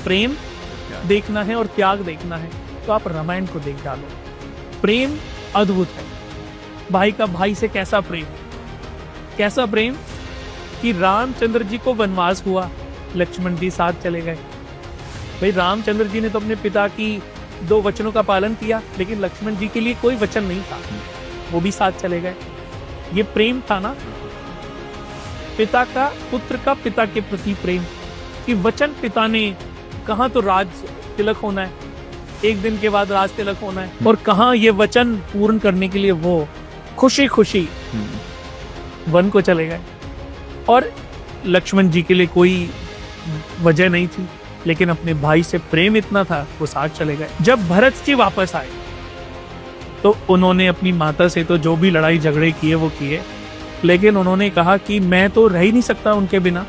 प्रेम देखना है और त्याग देखना है तो आप रामायण को देख डालो। प्रेम अद्भुत है। भाई का भाई से कैसा प्रेम कि रामचंद्र जी को वनवास हुआ, लक्ष्मण जी साथ चले गए। भाई रामचंद्र जी ने तो अपने पिता की 2 वचनों का पालन किया, लेकिन लक्ष्मण जी के लिए कोई वचन नहीं था, वो भी साथ चले गए। ये प्रेम था ना, पिता का पुत्र का पिता के प्रति प्रेम कि वचन पिता ने कहा तो राज तिलक होना है, 1 दिन के बाद राज तिलक होना है, और कहा ये वचन पूर्ण करने के लिए वो खुशी खुशी वन को चले गए। और लक्ष्मण जी के लिए कोई वजह नहीं थी, लेकिन अपने भाई से प्रेम इतना था वो साथ चले गए। जब भरत जी वापस आए तो उन्होंने अपनी माता से तो जो भी लड़ाई झगड़े किए वो किए, लेकिन उन्होंने कहा कि मैं तो रह ही नहीं सकता उनके बिना,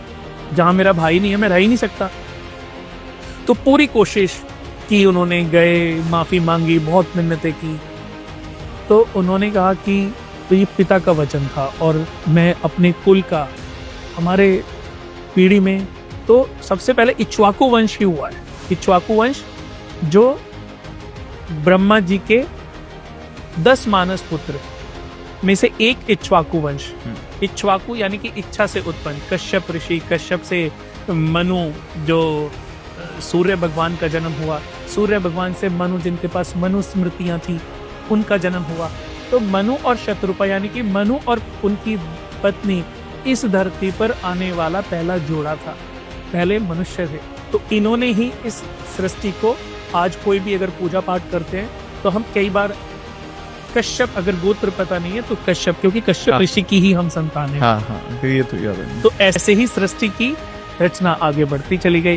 जहां मेरा भाई नहीं है मैं रह ही नहीं सकता। तो पूरी कोशिश की उन्होंने, गए, माफी मांगी, बहुत मिन्नतें की। तो उन्होंने कहा कि तो ये पिता का वचन था और मैं अपने कुल का, हमारे पीढ़ी में तो सबसे पहले इक्ष्वाकु वंश ही हुआ है। इक्ष्वाकु वंश जो ब्रह्मा जी के 10 मानस पुत्र में से एक इक्ष्वाकु वंश। इक्ष्वाकु यानी कि इच्छा से उत्पन्न। कश्यप ऋषि, कश्यप से मनु जो सूर्य भगवान का जन्म हुआ, सूर्य भगवान से मनु जिनके पास मनु स्मृतियां थी उनका जन्म हुआ। तो मनु और शत्रुपा यानी कि मनु और उनकी पत्नी इस धरती पर आने वाला पहला जोड़ा था, पहले मनुष्य थे। तो इन्होंने ही इस सृष्टि को, आज कोई भी अगर पूजा पाठ करते हैं तो हम कई बार कश्यप, अगर गोत्र पता नहीं है तो कश्यप, क्योंकि कश्यप ऋषि की ही हम संतान हैं। ये तो याद है। तो ऐसे ही सृष्टि की रचना आगे बढ़ती चली गई।